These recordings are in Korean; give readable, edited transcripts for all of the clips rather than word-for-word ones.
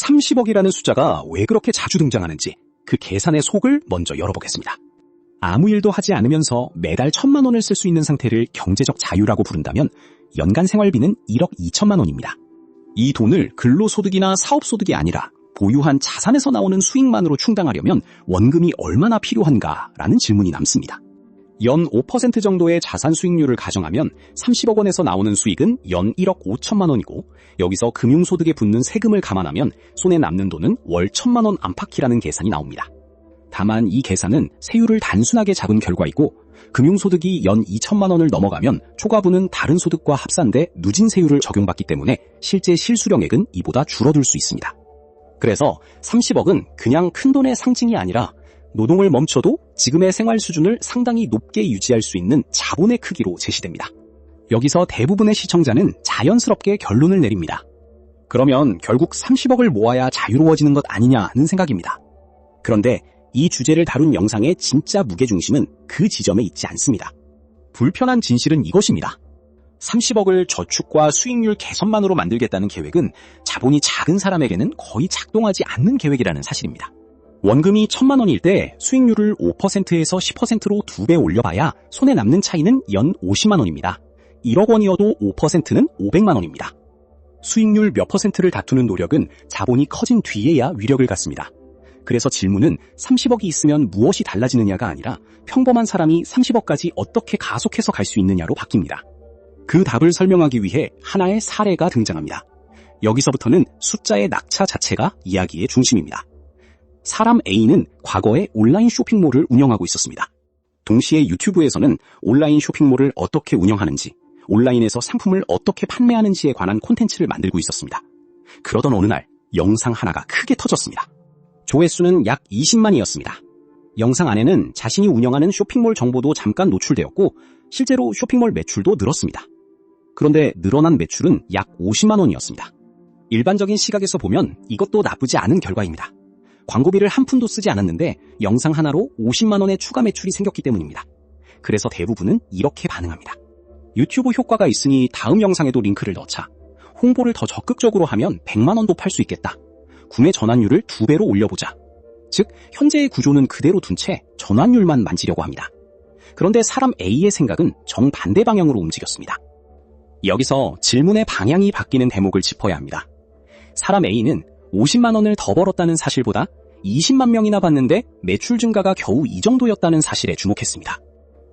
30억이라는 숫자가 왜 그렇게 자주 등장하는지 그 계산의 속을 먼저 열어보겠습니다. 아무 일도 하지 않으면서 매달 1,000만 원을 쓸 수 있는 상태를 경제적 자유라고 부른다면 연간 생활비는 1억 2천만 원입니다. 이 돈을 근로소득이나 사업소득이 아니라 보유한 자산에서 나오는 수익만으로 충당하려면 원금이 얼마나 필요한가라는 질문이 남습니다. 연 5% 정도의 자산 수익률을 가정하면 30억 원에서 나오는 수익은 연 1억 5천만 원이고 여기서 금융소득에 붙는 세금을 감안하면 손에 남는 돈은 월 1,000만 원 안팎이라는 계산이 나옵니다. 다만 이 계산은 세율을 단순하게 잡은 결과이고 금융소득이 연 2천만 원을 넘어가면 초과분은 다른 소득과 합산돼 누진세율을 적용받기 때문에 실제 실수령액은 이보다 줄어들 수 있습니다. 그래서 30억은 그냥 큰돈의 상징이 아니라 노동을 멈춰도 지금의 생활 수준을 상당히 높게 유지할 수 있는 자본의 크기로 제시됩니다. 여기서 대부분의 시청자는 자연스럽게 결론을 내립니다. 그러면 결국 30억을 모아야 자유로워지는 것 아니냐는 생각입니다. 그런데 이 주제를 다룬 영상의 진짜 무게중심은 그 지점에 있지 않습니다. 불편한 진실은 이것입니다. 30억을 저축과 수익률 개선만으로 만들겠다는 계획은 자본이 작은 사람에게는 거의 작동하지 않는 계획이라는 사실입니다. 원금이 1,000만 원일 때 수익률을 5%에서 10%로 2배 올려봐야 손에 남는 차이는 연 50만 원입니다. 1억 원이어도 5%는 500만 원입니다. 수익률 몇 퍼센트를 다투는 노력은 자본이 커진 뒤에야 위력을 갖습니다. 그래서 질문은 30억이 있으면 무엇이 달라지느냐가 아니라 평범한 사람이 30억까지 어떻게 가속해서 갈 수 있느냐로 바뀝니다. 그 답을 설명하기 위해 하나의 사례가 등장합니다. 여기서부터는 숫자의 낙차 자체가 이야기의 중심입니다. 사람 A는 과거에 온라인 쇼핑몰을 운영하고 있었습니다. 동시에 유튜브에서는 온라인 쇼핑몰을 어떻게 운영하는지, 온라인에서 상품을 어떻게 판매하는지에 관한 콘텐츠를 만들고 있었습니다. 그러던 어느 날 영상 하나가 크게 터졌습니다. 조회수는 약 20만이었습니다. 영상 안에는 자신이 운영하는 쇼핑몰 정보도 잠깐 노출되었고 실제로 쇼핑몰 매출도 늘었습니다. 그런데 늘어난 매출은 약 50만 원이었습니다. 일반적인 시각에서 보면 이것도 나쁘지 않은 결과입니다. 광고비를 한 푼도 쓰지 않았는데 영상 하나로 50만 원의 추가 매출이 생겼기 때문입니다. 그래서 대부분은 이렇게 반응합니다. 유튜브 효과가 있으니 다음 영상에도 링크를 넣자. 홍보를 더 적극적으로 하면 100만 원도 팔 수 있겠다. 구매 전환율을 2배로 올려보자. 즉 현재의 구조는 그대로 둔 채 전환율만 만지려고 합니다. 그런데 사람 A의 생각은 정반대 방향으로 움직였습니다. 여기서 질문의 방향이 바뀌는 대목을 짚어야 합니다. 사람 A는 50만 원을 더 벌었다는 사실보다 20만 명이나 봤는데 매출 증가가 겨우 이 정도였다는 사실에 주목했습니다.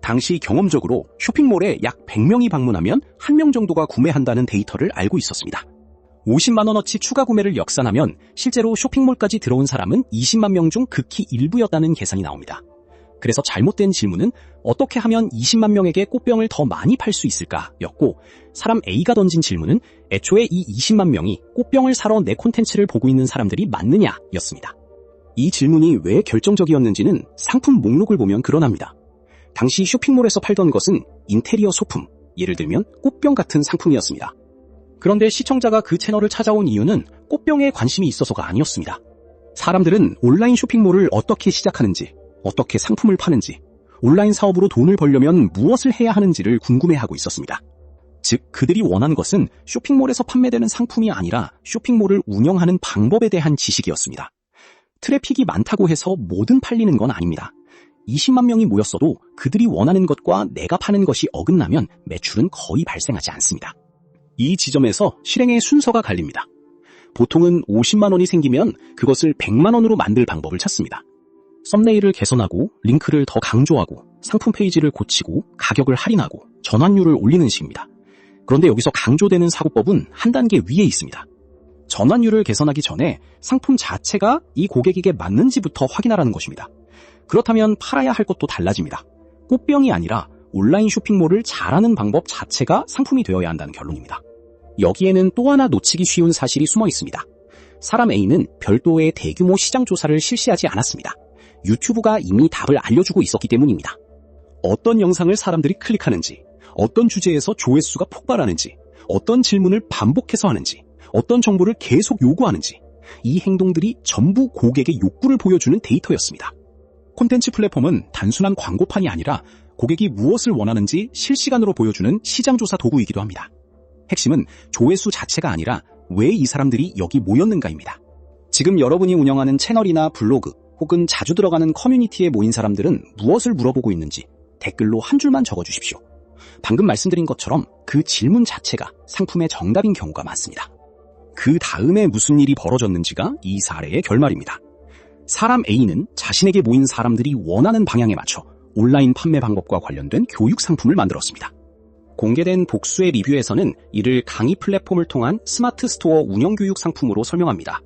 당시 경험적으로 쇼핑몰에 약 100명이 방문하면 1명 정도가 구매한다는 데이터를 알고 있었습니다. 50만 원어치 추가 구매를 역산하면 실제로 쇼핑몰까지 들어온 사람은 20만 명 중 극히 일부였다는 계산이 나옵니다. 그래서 잘못된 질문은 어떻게 하면 20만 명에게 꽃병을 더 많이 팔 수 있을까였고 사람 A가 던진 질문은 애초에 이 20만 명이 꽃병을 사러 내 콘텐츠를 보고 있는 사람들이 맞느냐였습니다. 이 질문이 왜 결정적이었는지는 상품 목록을 보면 드러납니다. 당시 쇼핑몰에서 팔던 것은 인테리어 소품, 예를 들면 꽃병 같은 상품이었습니다. 그런데 시청자가 그 채널을 찾아온 이유는 꽃병에 관심이 있어서가 아니었습니다. 사람들은 온라인 쇼핑몰을 어떻게 시작하는지, 어떻게 상품을 파는지, 온라인 사업으로 돈을 벌려면 무엇을 해야 하는지를 궁금해하고 있었습니다. 즉 그들이 원한 것은 쇼핑몰에서 판매되는 상품이 아니라 쇼핑몰을 운영하는 방법에 대한 지식이었습니다. 트래픽이 많다고 해서 뭐든 팔리는 건 아닙니다. 20만 명이 모였어도 그들이 원하는 것과 내가 파는 것이 어긋나면 매출은 거의 발생하지 않습니다. 이 지점에서 실행의 순서가 갈립니다. 보통은 50만 원이 생기면 그것을 100만 원으로 만들 방법을 찾습니다. 썸네일을 개선하고 링크를 더 강조하고 상품 페이지를 고치고 가격을 할인하고 전환율을 올리는 식입니다. 그런데 여기서 강조되는 사고법은 한 단계 위에 있습니다. 전환율을 개선하기 전에 상품 자체가 이 고객에게 맞는지부터 확인하라는 것입니다. 그렇다면 팔아야 할 것도 달라집니다. 꽃병이 아니라 온라인 쇼핑몰을 잘하는 방법 자체가 상품이 되어야 한다는 결론입니다. 여기에는 또 하나 놓치기 쉬운 사실이 숨어 있습니다. 사람 A는 별도의 대규모 시장 조사를 실시하지 않았습니다. 유튜브가 이미 답을 알려주고 있었기 때문입니다. 어떤 영상을 사람들이 클릭하는지, 어떤 주제에서 조회수가 폭발하는지, 어떤 질문을 반복해서 하는지, 어떤 정보를 계속 요구하는지, 이 행동들이 전부 고객의 욕구를 보여주는 데이터였습니다. 콘텐츠 플랫폼은 단순한 광고판이 아니라 고객이 무엇을 원하는지 실시간으로 보여주는 시장조사 도구이기도 합니다. 핵심은 조회수 자체가 아니라 왜 이 사람들이 여기 모였는가입니다. 지금 여러분이 운영하는 채널이나 블로그 혹은 자주 들어가는 커뮤니티에 모인 사람들은 무엇을 물어보고 있는지 댓글로 한 줄만 적어주십시오. 방금 말씀드린 것처럼 그 질문 자체가 상품의 정답인 경우가 많습니다. 그 다음에 무슨 일이 벌어졌는지가 이 사례의 결말입니다. 사람 A는 자신에게 모인 사람들이 원하는 방향에 맞춰 온라인 판매 방법과 관련된 교육 상품을 만들었습니다. 공개된 복수의 리뷰에서는 이를 강의 플랫폼을 통한 스마트 스토어 운영 교육 상품으로 설명합니다.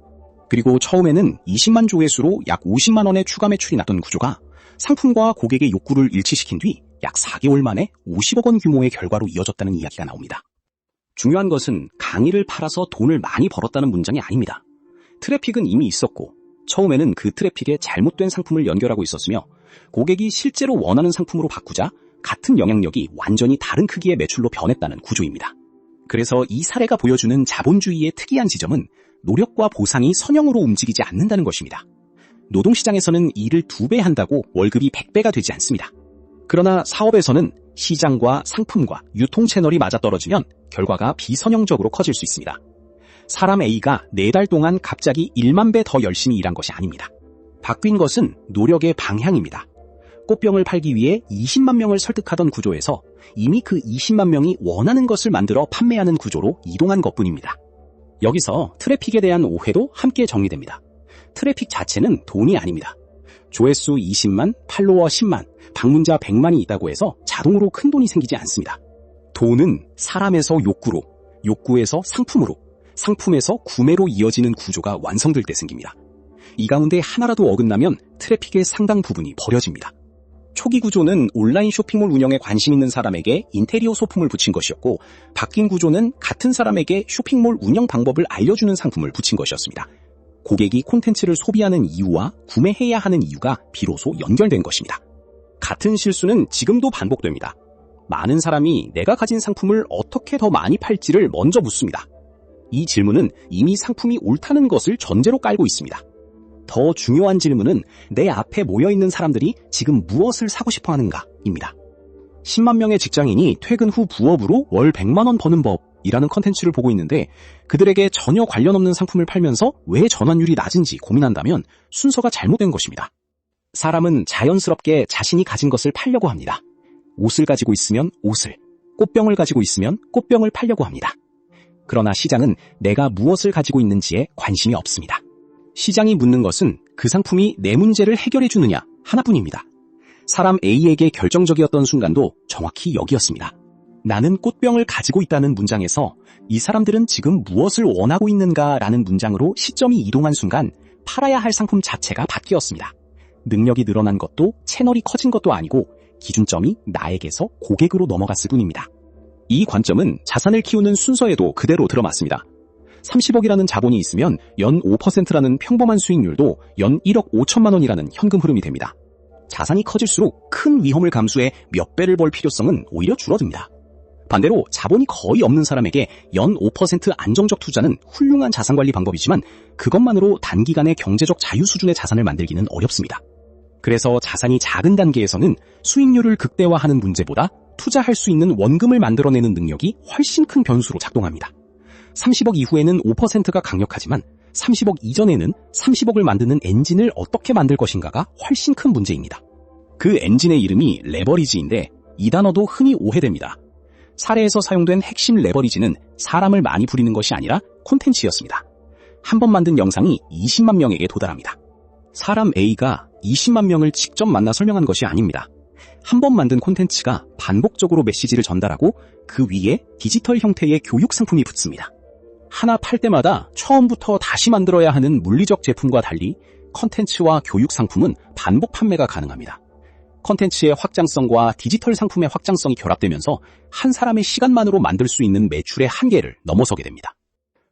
그리고 처음에는 20만 조회수로 약 50만 원의 추가 매출이 났던 구조가 상품과 고객의 욕구를 일치시킨 뒤 약 4개월 만에 50억 원 규모의 결과로 이어졌다는 이야기가 나옵니다. 중요한 것은 강의를 팔아서 돈을 많이 벌었다는 문장이 아닙니다. 트래픽은 이미 있었고 처음에는 그 트래픽에 잘못된 상품을 연결하고 있었으며 고객이 실제로 원하는 상품으로 바꾸자 같은 영향력이 완전히 다른 크기의 매출로 변했다는 구조입니다. 그래서 이 사례가 보여주는 자본주의의 특이한 지점은 노력과 보상이 선형으로 움직이지 않는다는 것입니다. 노동시장에서는 일을 2배 한다고 월급이 100배가 되지 않습니다. 그러나 사업에서는 시장과 상품과 유통 채널이 맞아떨어지면 결과가 비선형적으로 커질 수 있습니다. 사람 A가 4달 동안 갑자기 1만 배 더 열심히 일한 것이 아닙니다. 바뀐 것은 노력의 방향입니다. 꽃병을 팔기 위해 20만 명을 설득하던 구조에서 이미 그 20만 명이 원하는 것을 만들어 판매하는 구조로 이동한 것뿐입니다. 여기서 트래픽에 대한 오해도 함께 정리됩니다. 트래픽 자체는 돈이 아닙니다. 조회수 20만, 팔로워 10만, 방문자 100만이 있다고 해서 자동으로 큰 돈이 생기지 않습니다. 돈은 사람에서 욕구로, 욕구에서 상품으로, 상품에서 구매로 이어지는 구조가 완성될 때 생깁니다. 이 가운데 하나라도 어긋나면 트래픽의 상당 부분이 버려집니다. 초기 구조는 온라인 쇼핑몰 운영에 관심 있는 사람에게 인테리어 소품을 붙인 것이었고 바뀐 구조는 같은 사람에게 쇼핑몰 운영 방법을 알려주는 상품을 붙인 것이었습니다. 고객이 콘텐츠를 소비하는 이유와 구매해야 하는 이유가 비로소 연결된 것입니다. 같은 실수는 지금도 반복됩니다. 많은 사람이 내가 가진 상품을 어떻게 더 많이 팔지를 먼저 묻습니다. 이 질문은 이미 상품이 옳다는 것을 전제로 깔고 있습니다. 더 중요한 질문은 내 앞에 모여있는 사람들이 지금 무엇을 사고 싶어 하는가입니다. 10만 명의 직장인이 퇴근 후 부업으로 월 100만 원 버는 법이라는 컨텐츠를 보고 있는데 그들에게 전혀 관련 없는 상품을 팔면서 왜 전환율이 낮은지 고민한다면 순서가 잘못된 것입니다. 사람은 자연스럽게 자신이 가진 것을 팔려고 합니다. 옷을 가지고 있으면 옷을, 꽃병을 가지고 있으면 꽃병을 팔려고 합니다. 그러나 시장은 내가 무엇을 가지고 있는지에 관심이 없습니다. 시장이 묻는 것은 그 상품이 내 문제를 해결해주느냐 하나뿐입니다. 사람 A에게 결정적이었던 순간도 정확히 여기였습니다. 나는 꽃병을 가지고 있다는 문장에서 이 사람들은 지금 무엇을 원하고 있는가라는 문장으로 시점이 이동한 순간 팔아야 할 상품 자체가 바뀌었습니다. 능력이 늘어난 것도 채널이 커진 것도 아니고 기준점이 나에게서 고객으로 넘어갔을 뿐입니다. 이 관점은 자산을 키우는 순서에도 그대로 들어맞습니다. 30억이라는 자본이 있으면 연 5%라는 평범한 수익률도 연 1억 5천만 원이라는 현금 흐름이 됩니다. 자산이 커질수록 큰 위험을 감수해 몇 배를 벌 필요성은 오히려 줄어듭니다. 반대로 자본이 거의 없는 사람에게 연 5% 안정적 투자는 훌륭한 자산관리 방법이지만 그것만으로 단기간의 경제적 자유 수준의 자산을 만들기는 어렵습니다. 그래서 자산이 작은 단계에서는 수익률을 극대화하는 문제보다 투자할 수 있는 원금을 만들어내는 능력이 훨씬 큰 변수로 작동합니다. 30억 이후에는 5%가 강력하지만 30억 이전에는 30억을 만드는 엔진을 어떻게 만들 것인가가 훨씬 큰 문제입니다. 그 엔진의 이름이 레버리지인데 이 단어도 흔히 오해됩니다. 사례에서 사용된 핵심 레버리지는 사람을 많이 부리는 것이 아니라 콘텐츠였습니다. 한 번 만든 영상이 20만 명에게 도달합니다. 사람 A가 20만 명을 직접 만나 설명한 것이 아닙니다. 한 번 만든 콘텐츠가 반복적으로 메시지를 전달하고 그 위에 디지털 형태의 교육 상품이 붙습니다. 하나 팔 때마다 처음부터 다시 만들어야 하는 물리적 제품과 달리 콘텐츠와 교육 상품은 반복 판매가 가능합니다. 콘텐츠의 확장성과 디지털 상품의 확장성이 결합되면서 한 사람의 시간만으로 만들 수 있는 매출의 한계를 넘어서게 됩니다.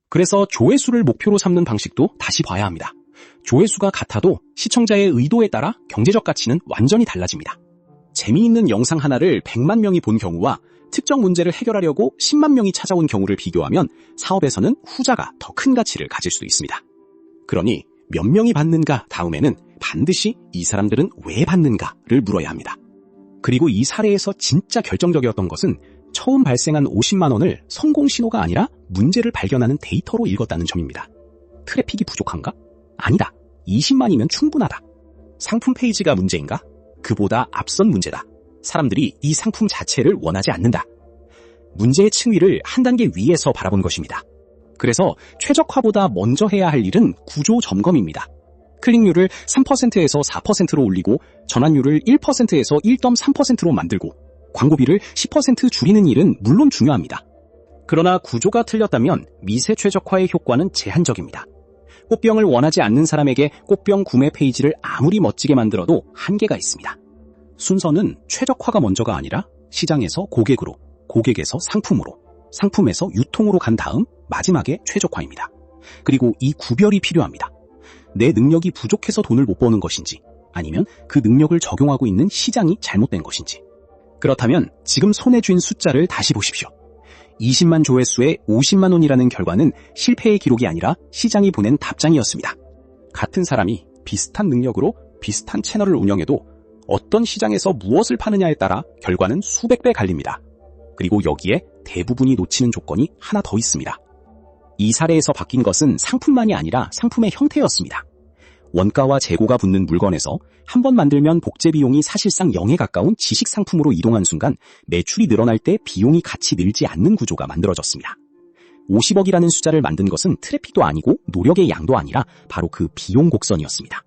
그래서 조회수를 목표로 삼는 방식도 다시 봐야 합니다. 조회수가 같아도 시청자의 의도에 따라 경제적 가치는 완전히 달라집니다. 재미있는 영상 하나를 100만 명이 본 경우와 특정 문제를 해결하려고 10만 명이 찾아온 경우를 비교하면 사업에서는 후자가 더 큰 가치를 가질 수도 있습니다. 그러니 몇 명이 받는가 다음에는 반드시 이 사람들은 왜 받는가를 물어야 합니다. 그리고 이 사례에서 진짜 결정적이었던 것은 처음 발생한 50만 원을 성공 신호가 아니라 문제를 발견하는 데이터로 읽었다는 점입니다. 트래픽이 부족한가? 아니다. 20만이면 충분하다. 상품 페이지가 문제인가? 그보다 앞선 문제다. 사람들이 이 상품 자체를 원하지 않는다. 문제의 층위를 한 단계 위에서 바라본 것입니다. 그래서 최적화보다 먼저 해야 할 일은 구조 점검입니다. 클릭률을 3%에서 4%로 올리고 전환율을 1%에서 1.3%로 만들고 광고비를 10% 줄이는 일은 물론 중요합니다. 그러나 구조가 틀렸다면 미세 최적화의 효과는 제한적입니다. 꽃병을 원하지 않는 사람에게 꽃병 구매 페이지를 아무리 멋지게 만들어도 한계가 있습니다. 순서는 최적화가 먼저가 아니라 시장에서 고객으로, 고객에서 상품으로, 상품에서 유통으로 간 다음 마지막에 최적화입니다. 그리고 이 구별이 필요합니다. 내 능력이 부족해서 돈을 못 버는 것인지 아니면 그 능력을 적용하고 있는 시장이 잘못된 것인지. 그렇다면 지금 손에 쥔 숫자를 다시 보십시오. 20만 조회수에 50만 원이라는 결과는 실패의 기록이 아니라 시장이 보낸 답장이었습니다. 같은 사람이 비슷한 능력으로 비슷한 채널을 운영해도 어떤 시장에서 무엇을 파느냐에 따라 결과는 수백 배 갈립니다. 그리고 여기에 대부분이 놓치는 조건이 하나 더 있습니다. 이 사례에서 바뀐 것은 상품만이 아니라 상품의 형태였습니다. 원가와 재고가 붙는 물건에서 한 번 만들면 복제 비용이 사실상 0에 가까운 지식 상품으로 이동한 순간 매출이 늘어날 때 비용이 같이 늘지 않는 구조가 만들어졌습니다. 50억이라는 숫자를 만든 것은 트래픽도 아니고 노력의 양도 아니라 바로 그 비용 곡선이었습니다.